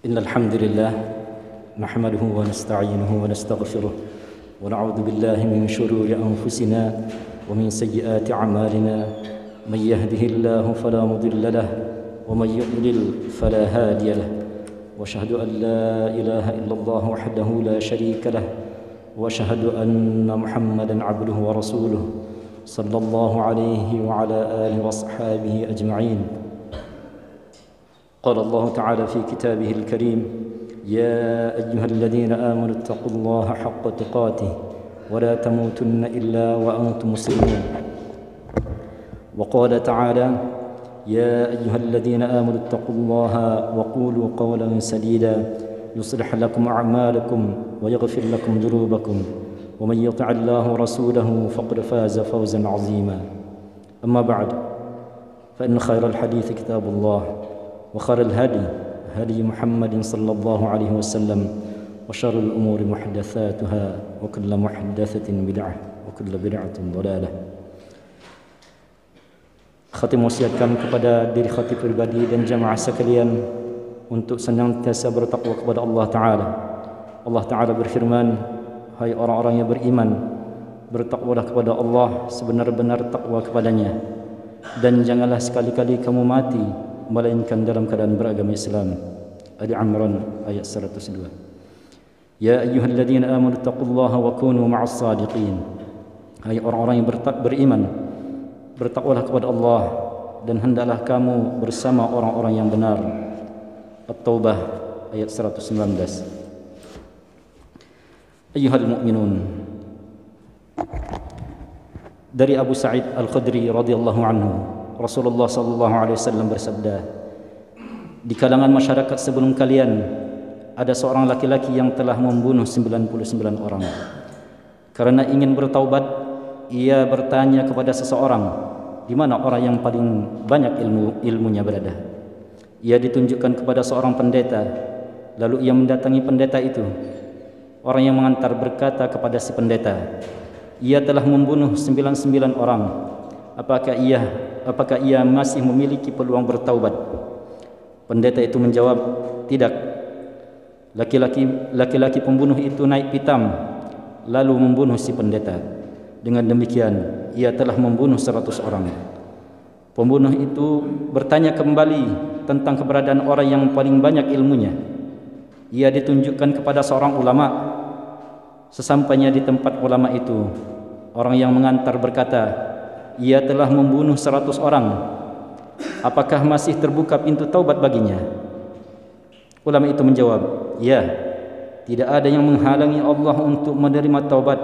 إن الحمد لله نحمده ونستعينه ونستغفره ونعوذ بالله من شرور أنفسنا ومن سيئات أعمالنا من يهده الله فلا مضل له ومن يضلل فلا هادي له وأشهد أن لا إله إلا الله وحده لا شريك له وأشهد أن محمدا عبده ورسوله صلى الله عليه وعلى آله وأصحابه أجمعين. قال الله تعالى في كتابه الكريم: يا أيها الذين آمنوا اتقوا الله حق تقاته ولا تموتن إلا وأنتم مسلمون. وقال تعالى: يا أيها الذين آمنوا اتقوا الله وقولوا قولا سديدا يصلح لكم أعمالكم ويغفر لكم ذنوبكم ومن يطع الله ورسوله فقد فاز فوزا عظيما. أما بعد، فإن خير الحديث كتاب الله وخير الهدي هدي محمد صلى الله عليه وسلم وشر الأمور محدثاتها وكل محدثة بدعة وكل بدعة ضلالة. Khatib wasiatkan kepada diri khatib pribadi dan jamaah sekalian untuk senantiasa bertakwa kepada Allah Ta'ala. Allah Ta'ala berfirman: hai orang-orang yang beriman, bertakwalah kepada Allah sebenar-benar takwa kepadanya, dan janganlah sekali-kali kamu mati melainkan dalam keadaan beragama Islam. Ali Imran ayat 102. Ya ayyuhalladzina amanu taqullaha wa kunu ma'as sadiqin. Hai orang-orang yang beriman, bertakwalah kepada Allah dan hendaklah kamu bersama orang-orang yang benar. At-Taubah ayat 119. Ayyuhal mu'minun. Dari Abu Sa'id Al-Khudri radhiyallahu anhu, Rasulullah sallallahu alaihi wasallam bersabda, di kalangan masyarakat sebelum kalian ada seorang laki-laki yang telah membunuh 99 orang. Karena ingin bertaubat, ia bertanya kepada seseorang, di mana orang yang paling banyak ilmunya berada. Ia ditunjukkan kepada seorang pendeta, lalu ia mendatangi pendeta itu. Orang yang mengantar berkata kepada si pendeta, ia telah membunuh 99 orang. Apakah ia masih memiliki peluang bertaubat? Pendeta itu menjawab, tidak. Laki-laki pembunuh itu naik pitam lalu membunuh si pendeta. Dengan demikian ia telah membunuh 100 orang. Pembunuh itu bertanya kembali tentang keberadaan orang yang paling banyak ilmunya. Ia ditunjukkan kepada seorang ulama. Sesampainya di tempat ulama itu, orang yang mengantar berkata, ia telah membunuh 100 orang. Apakah masih terbuka pintu taubat baginya? Ulama itu menjawab, ya, tidak ada yang menghalangi Allah untuk menerima taubat.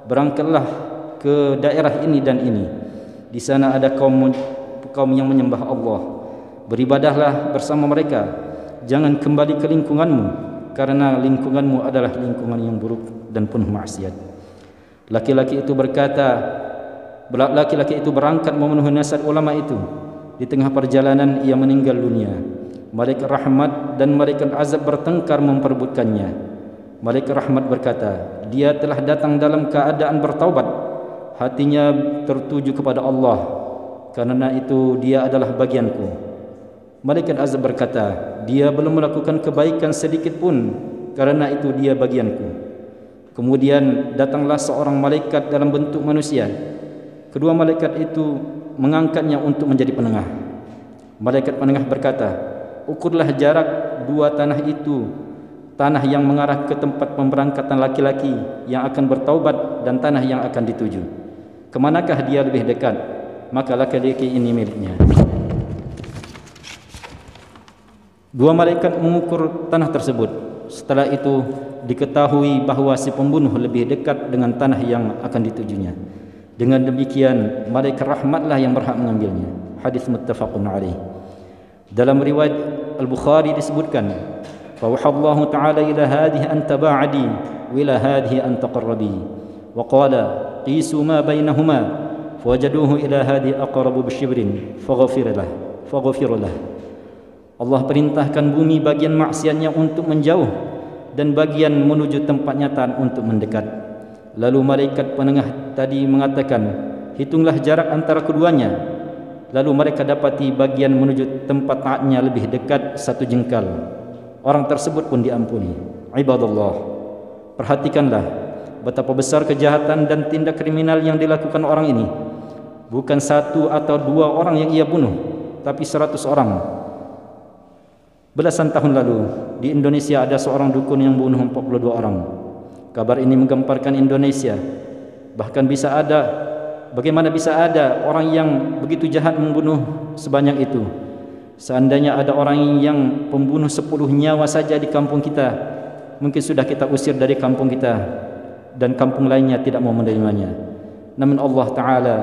Berangkatlah ke daerah ini dan ini. Di sana ada kaum yang menyembah Allah. Beribadahlah bersama mereka. Jangan kembali ke lingkunganmu, karena lingkunganmu adalah lingkungan yang buruk dan penuh maksiat. Laki-laki itu berangkat memenuhi nasihat ulama itu. Di tengah perjalanan ia meninggal dunia. Malaikat rahmat dan malaikat azab bertengkar memperebutkannya. Malaikat rahmat berkata, dia telah datang dalam keadaan bertaubat. Hatinya tertuju kepada Allah, karena itu dia adalah bagianku. Malaikat azab berkata, dia belum melakukan kebaikan sedikit pun, karena itu dia bagianku. Kemudian datanglah seorang malaikat dalam bentuk manusia. Kedua malaikat itu mengangkatnya untuk menjadi penengah. Malaikat penengah berkata, ukurlah jarak dua tanah itu, tanah yang mengarah ke tempat pemberangkatan laki-laki yang akan bertaubat dan tanah yang akan dituju. Kemanakah dia lebih dekat? Maka laki-laki ini miliknya. Dua malaikat mengukur tanah tersebut. Setelah itu diketahui bahawa si pembunuh lebih dekat dengan tanah yang akan ditujunya. Dengan demikian malaikat rahmatlah yang berhak mengambilnya. Hadis muttafaqun alaih. Dalam riwayat Al-Bukhari disebutkan, "Fawahallahu ta'ala ila hadhihi an taba'adi wa ila hadhihi an taqarrabi." Wa qala, "Qisu ma bainahuma fawajaduhu ila hadhihi aqrabu bishibrin faghfir lah." Allah perintahkan bumi bagian maksiatnya untuk menjauh dan bagian menuju tempat nyata untuk mendekat. Lalu malaikat penengah tadi mengatakan, hitunglah jarak antara keduanya. Lalu mereka dapati bagian menuju tempat taatnya lebih dekat 1 jengkal. orang tersebut pun diampuni. Ibadallah, perhatikanlah betapa besar kejahatan dan tindak kriminal yang dilakukan orang ini. Bukan satu atau dua orang yang ia bunuh, tapi 100 orang. Belasan tahun lalu di Indonesia ada seorang dukun yang bunuh 42 orang. Kabar ini menggemparkan Indonesia. Bahkan bagaimana bisa ada orang yang begitu jahat membunuh sebanyak itu? Seandainya ada orang yang pembunuh 10 nyawa saja di kampung kita, mungkin sudah kita usir dari kampung kita dan kampung lainnya tidak mau menerimanya. Namun Allah Ta'ala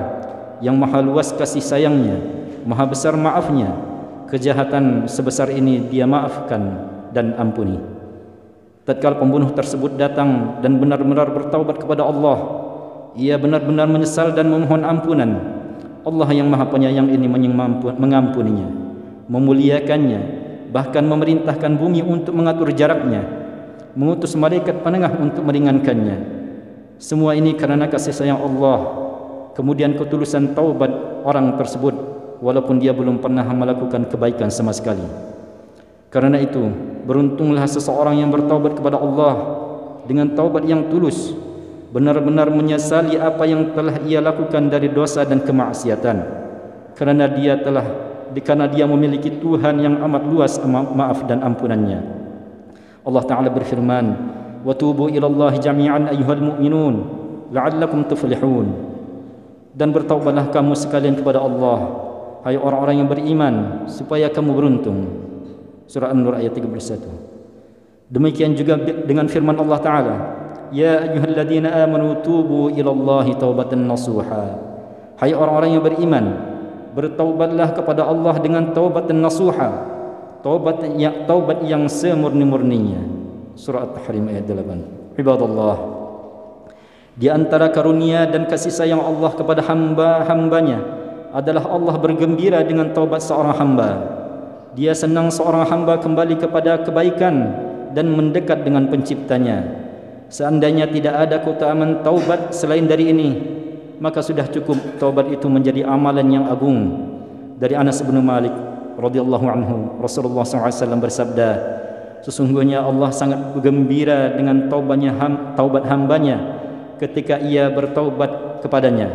yang maha luas kasih sayangnya, maha besar maafnya, kejahatan sebesar ini Dia maafkan dan ampuni. Tatkala pembunuh tersebut datang dan benar-benar bertaubat kepada Allah, ia benar-benar menyesal dan memohon ampunan, Allah yang maha penyayang ini mengampuninya, memuliakannya, bahkan memerintahkan bumi untuk mengatur jaraknya, mengutus malaikat penengah untuk meringankannya. Semua ini karena kasih sayang Allah, kemudian ketulusan taubat orang tersebut walaupun dia belum pernah melakukan kebaikan sama sekali. Karena itu, beruntunglah seseorang yang bertaubat kepada Allah dengan taubat yang tulus, benar-benar menyesali apa yang telah ia lakukan dari dosa dan kemaksiatan, karena dia memiliki Tuhan yang amat luas maaf dan ampunannya. Allah Ta'ala berfirman, wa tubu ilallahi jami'an ayyuhal mu'minun la'allakum tuflihun. Dan bertaubatlah kamu sekalian kepada Allah, hai orang-orang yang beriman, supaya kamu beruntung. Surah An-Nur ayat 31. Demikian juga dengan firman Allah Ta'ala, ya ayyuhalladzina amanu tubu ilallahi taubatan nasuha. Hai orang-orang yang beriman, bertaubatlah kepada Allah dengan taubatan nasuha, taubat yang semurni-murninya. Surah At-Tahrim ayat 8. Ibadallah, di antara karunia dan kasih sayang Allah kepada hamba-hambanya adalah Allah bergembira dengan taubat seorang hamba. Dia senang seorang hamba kembali kepada kebaikan dan mendekat dengan penciptanya. Seandainya tidak ada keutamaan taubat selain dari ini, maka sudah cukup taubat itu menjadi amalan yang agung. Dari Anas bin Malik radhiyallahu anhu, Rasulullah SAW bersabda, sesungguhnya Allah sangat gembira dengan taubat hambanya ketika ia bertaubat kepadanya,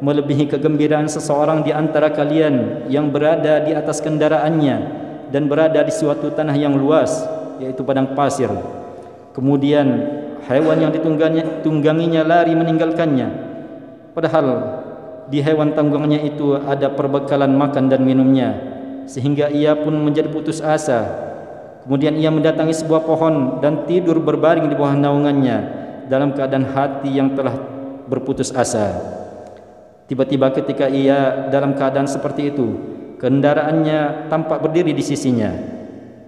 melebihi kegembiraan seseorang di antara kalian yang berada di atas kendaraannya dan berada di suatu tanah yang luas, yaitu padang pasir. Kemudian hewan yang ditungganginya lari meninggalkannya, padahal di hewan tunggangannya itu ada perbekalan makan dan minumnya, sehingga ia pun menjadi putus asa. Kemudian ia mendatangi sebuah pohon dan tidur berbaring di bawah naungannya dalam keadaan hati yang telah berputus asa. Tiba-tiba ketika ia dalam keadaan seperti itu, kendaraannya tampak berdiri di sisinya.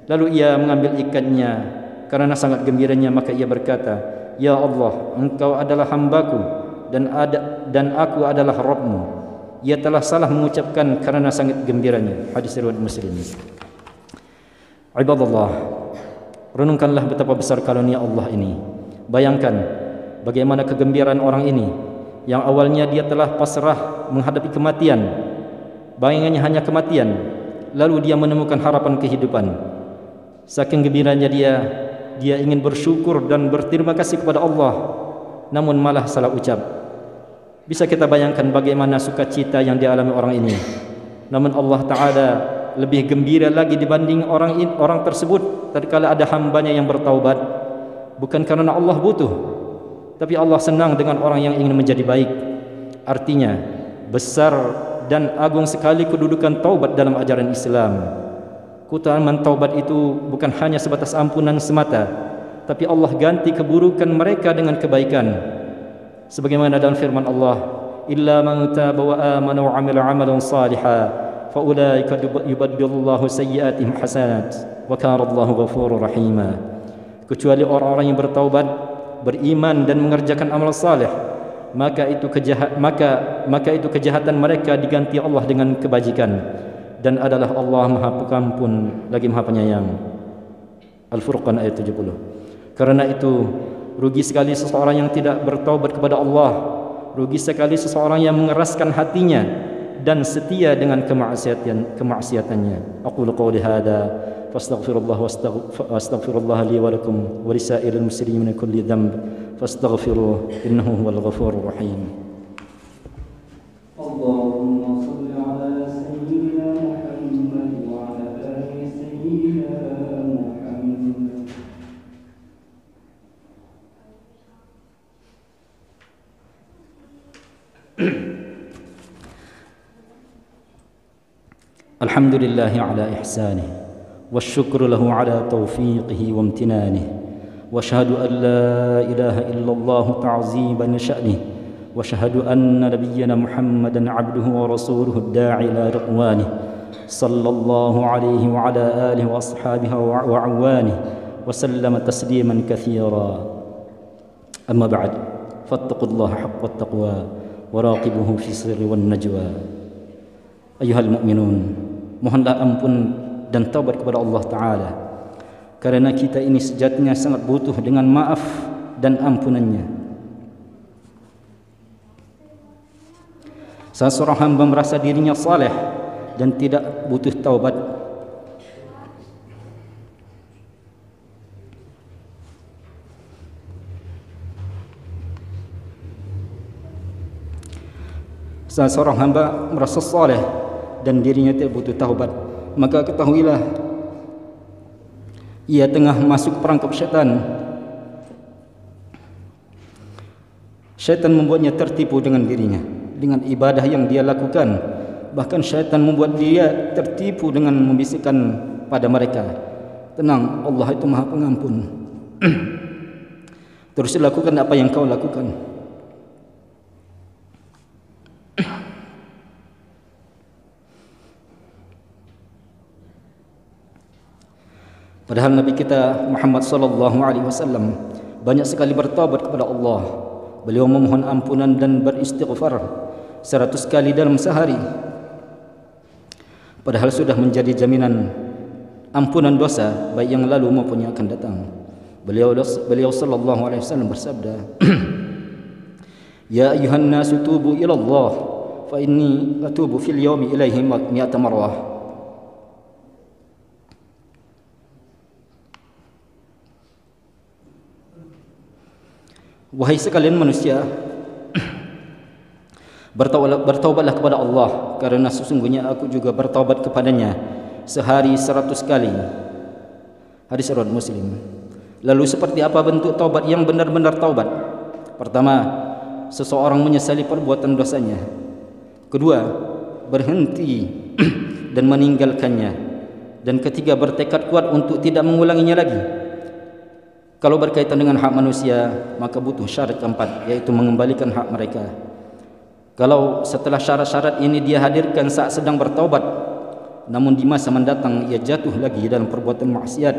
Lalu ia mengambil ikatnya. Karena sangat gembiranya, maka ia berkata, ya Allah, Engkau adalah hambaku dan aku adalah Rabbmu. Ia telah salah mengucapkan karena sangat gembiranya. Hadis riwayat Muslim. Ibadallah, renungkanlah betapa besar karunia Allah ini. Bayangkan bagaimana kegembiraan orang ini yang awalnya dia telah pasrah menghadapi kematian, bayangannya hanya kematian, lalu dia menemukan harapan kehidupan. Saking gembiranya dia ingin bersyukur dan berterima kasih kepada Allah, namun malah salah ucap. Bisa kita bayangkan bagaimana sukacita yang dialami orang ini. Namun Allah Ta'ala lebih gembira lagi dibanding orang tersebut tatkala ada hambanya yang bertaubat. Bukan karena Allah butuh, tapi Allah senang dengan orang yang ingin menjadi baik. Artinya, besar dan agung sekali kedudukan taubat dalam ajaran Islam. Keutamaan taubat itu bukan hanya sebatas ampunan semata, tapi Allah ganti keburukan mereka dengan kebaikan. Sebagaimana dalam firman Allah, illa man taba wa amana wa amila amalan salihan fa ulaika yubaddilullahu sayyi'atihim hasanat wa kana Allahu ghafurur rahima. Kecuali orang-orang yang bertaubat, beriman dan mengerjakan amal saleh, maka itu kejahatan mereka diganti Allah dengan kebajikan, dan adalah Allah Maha Pengampun lagi Maha Penyayang. Al-Furqan ayat 70. Karena itu rugi sekali seseorang yang tidak bertaubat kepada Allah, rugi sekali seseorang yang mengeraskan hatinya dan setia dengan kemaksiatannya. Aqulu qawli hadza fastaghfirullah wastaghfirullah li wa lakum wa lisairil muslimin min kulli dhanb fastaghfiruhu innahu huwal ghafurur rahim. Allahumma shalli ala sayyidina Muhammad wa ala ali sayyidina Muhammad. Alhamdulillah ala ihsanih wasyukru lahu ala taufiqihi wa amtinanihi wa ashhadu an la ilaha illallah ta'ziban li sya'nih wa ashhadu anna nabiyyana Muhammadan 'abduhu wa rasuluhu ad-da'i ila ridwanih sallallahu alaihi wa ala alihi wa ashabihi wa awanihi wa sallama tasliman katsira. Amma ba'd, fattaqullaha haqqa at-taqwa wa raqibuhu fi sirri wan najwa. Ayuhal mu'minun, mohonlah ampun dan taubat kepada Allah Ta'ala, karena kita ini sejatinya sangat butuh dengan maaf dan ampunannya. Saat seorang hamba merasa dirinya saleh dan tidak butuh taubat, saat seorang hamba merasa saleh dan dirinya tidak butuh taubat, maka ketahuilah ia tengah masuk perangkap syaitan. Syaitan membuatnya tertipu dengan dirinya, dengan ibadah yang dia lakukan. Bahkan syaitan membuat dia tertipu dengan membisikkan pada mereka, tenang, Allah itu Maha Pengampun. Terus lakukan apa yang kau lakukan. Padahal Nabi kita Muhammad sallallahu alaihi wasallam banyak sekali bertaubat kepada Allah. Beliau memohon ampunan dan beristighfar 100 kali dalam sehari. Padahal sudah menjadi jaminan ampunan dosa baik yang lalu maupun yang akan datang. Beliau sallallahu alaihi wasallam bersabda, "Ya ayuhan nasu tubu ila Allah, fa inni atubu fil yawmi ilaihi 100 marrah." Wahai sekalian manusia, bertaubatlah kepada Allah, karena sesungguhnya aku juga bertaubat kepadanya sehari 100 kali. Hadis riwayat Muslim. Lalu seperti apa bentuk taubat yang benar-benar taubat? Pertama, seseorang menyesali perbuatan dosanya. Kedua, berhenti dan meninggalkannya. Dan ketiga, bertekad kuat untuk tidak mengulanginya lagi. Kalau berkaitan dengan hak manusia, maka butuh syarat keempat, yaitu mengembalikan hak mereka. Kalau setelah syarat-syarat ini dia hadirkan saat sedang bertaubat, namun di masa mendatang ia jatuh lagi dalam perbuatan maksiat,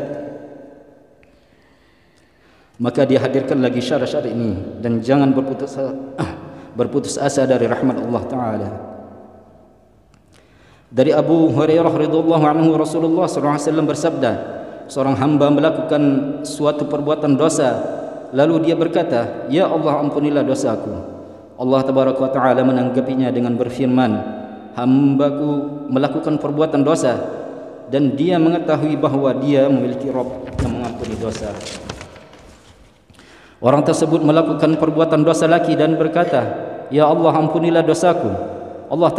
maka dia hadirkan lagi syarat-syarat ini, dan jangan berputus asa dari rahmat Allah Ta'ala. Dari Abu Hurairah radhiyallahu anhu, Rasulullah SAW bersabda, seorang hamba melakukan suatu perbuatan dosa, lalu dia berkata, "Ya Allah, ampunilah dosaku." Allah Tabaraka wa Ta'ala menanggapinya dengan berfirman, "Hambaku melakukan perbuatan dosa dan dia mengetahui bahawa dia memiliki Rabb yang mengampuni dosa." Orang tersebut melakukan perbuatan dosa lagi dan berkata, "Ya Allah, ampunilah dosaku." Allah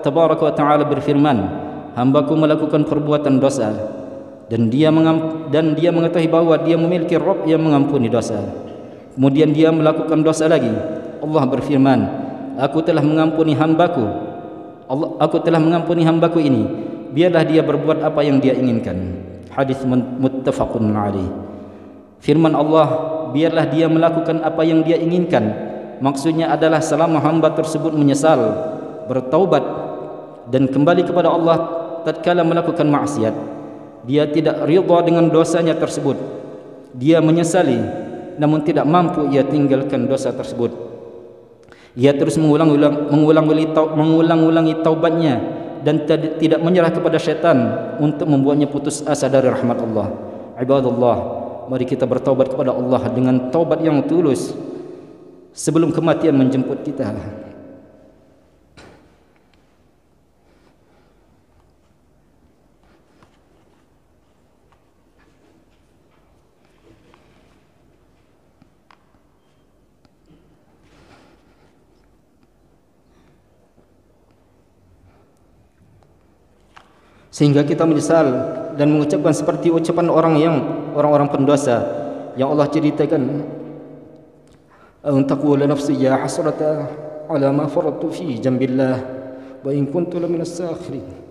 Tabaraka wa Ta'ala berfirman, "Hambaku melakukan perbuatan dosa dan dia mengetahui bahawa dia memiliki Rabb yang mengampuni dosa." Kemudian dia melakukan dosa lagi. Allah berfirman, Aku telah mengampuni hambaku ini, biarlah dia berbuat apa yang dia inginkan." Hadis muttafaqun alaih. Firman Allah, biarlah dia melakukan apa yang dia inginkan, maksudnya adalah selama hamba tersebut menyesal, bertaubat dan kembali kepada Allah tatkala melakukan maksiat, dia tidak ridha dengan dosanya tersebut, dia menyesali namun tidak mampu ia tinggalkan dosa tersebut, ia terus mengulang-ulangi taubatnya dan tidak menyerah kepada syaitan untuk membuatnya putus asa dari rahmat Allah. Ibadallah, mari kita bertaubat kepada Allah dengan taubat yang tulus sebelum kematian menjemput kita. sehingga kita menyesal dan mengucapkan seperti ucapan orang-orang pendosa yang Allah ceritakan, an taqula nafsi ya hasrata ala ma faradtu fi jambillah wa in kuntu laminas sakhirin.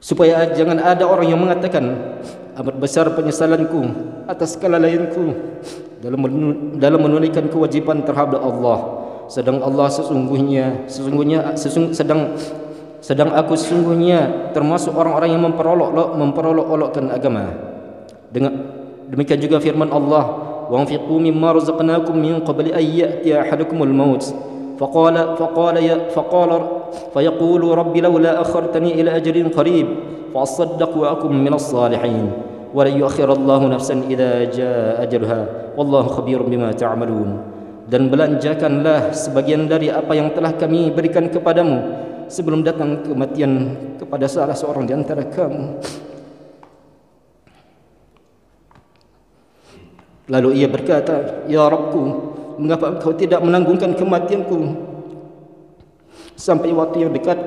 Supaya jangan ada orang yang mengatakan, amat besar penyesalanku atas kelalaianku dalam menunaikan kewajiban terhadap Allah, sedang Allah sedang aku sesungguhnya termasuk orang-orang yang memperolok-olokkan agama. Demikian juga firman Allah, wa anfiqu mimma razaqnakum min qabli an ya'tiya ahadakumul maut فيقول رب لولا أخرتني إلى أجل قريب فأصدق وأكن من الصالحين ولن يؤخر الله نفسا إذا جاء أجلها والله خبير بما تعملون. Dan belanjakanlah sebagian dari apa yang telah kami berikan kepadamu sebelum datang kematian kepada salah seorang di antara kamu. Lalu ia berkata, ya Rabbku, mengapa engkau tidak menanggungkan kematianku sampai waktu yang dekat?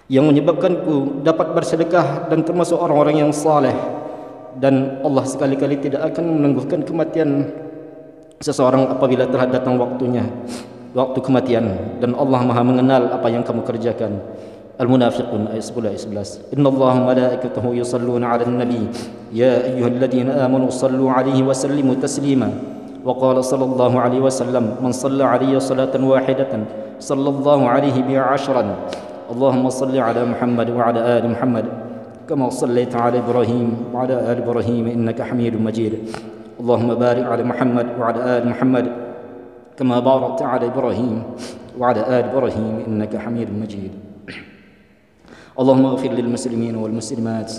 Yang menyebabkanku dapat bersedekah dan termasuk orang-orang yang saleh. Dan Allah sekali-kali tidak akan menangguhkan kematian seseorang apabila telah datang waktunya, waktu kematian. Dan Allah Maha mengenal apa yang kamu kerjakan. Al-Munafiqun ayat 10 ayat 11. Innallaha malaikatahu yusalluna 'alan nabi ya ayyuhalladzina amanu sallu 'alaihi wa sallimu taslima. Wa qala sallallahu 'alaihi wasallam man shalla 'alayya salatan wahidatan sallallahu 'alaihi biha 'ashran. Allahumma salli 'ala Muhammad wa 'ala ali Muhammad kama shallaita 'ala Ibrahim wa 'ala ali Ibrahim innaka Hamidum Majid. Allahumma barik 'ala Muhammad wa 'ala ali Muhammad kama barakta 'ala Ibrahim wa 'ala ali Ibrahim innaka Hamidum Majid. اللهم اغفر للمسلمين والمسلمات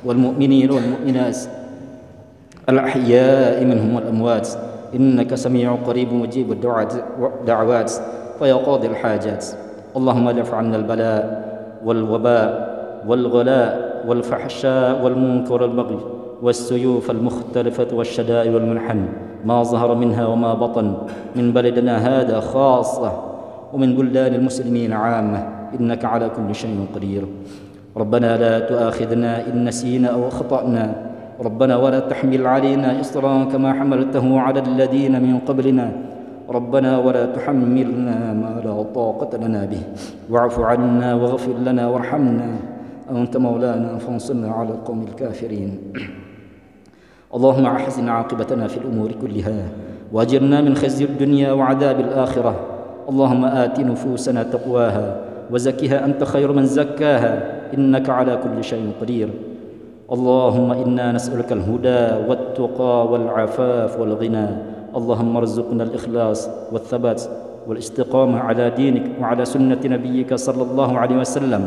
والمؤمنين والمؤمنات الأحياء منهم والأموات إنك سميع قريب مجيب الدعوات فيا قاضي الحاجات. اللهم ادفع عنا البلاء والوباء والغلاء والفحشاء والمنكر والبغي والسيوف المختلفة والشدائد والمنحن ما ظهر منها وما بطن من بلدنا هذا خاصة ومن بلدان المسلمين عامة إنك على كل شيء قدير. ربنا لا تؤاخذنا إن نسينا أو أخطأنا ربنا ولا تحمل علينا إصرا كما حملته على الذين من قبلنا ربنا ولا تحملنا ما لا طاقة لنا به واعف عنا واغفر لنا وارحمنا أنت مولانا فانصرنا على القوم الكافرين. اللهم أحسن عاقبتنا في الأمور كلها وأجرنا من خزي الدنيا وعذاب الآخرة. اللهم آت نفوسنا تقواها وزكها أنت خير من زكاها إنك على كل شيء قدير. اللهم إنا نسألك الهدى والتقى والعفاف والغنى. اللهم ارزقنا الإخلاص والثبات والاستقامة على دينك وعلى سنة نبيك صلى الله عليه وسلم.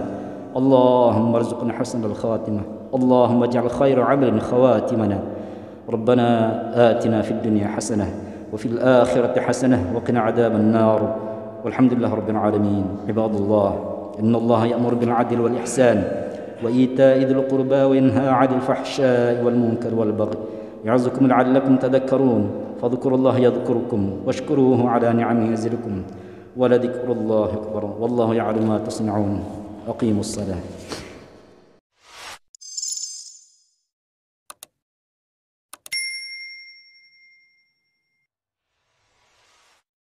اللهم ارزقنا حسن الخاتمة. اللهم اجعل خير عمل خواتمنا. ربنا آتنا في الدنيا حسنة وفي الآخرة حسنة وقنا عذاب النار. والحمد لله رب العالمين. عباد الله إن الله يأمر بالعدل والإحسان وإيتاء ذي القربى وينهى عن الفحشاء والمنكر والبغي يعظكم لعلكم تذكرون. فاذكروا الله يذكركم واشكروه على نعمه يزدكم ولذكر الله أكبر والله يعلم ما تصنعون. أقيموا الصلاة.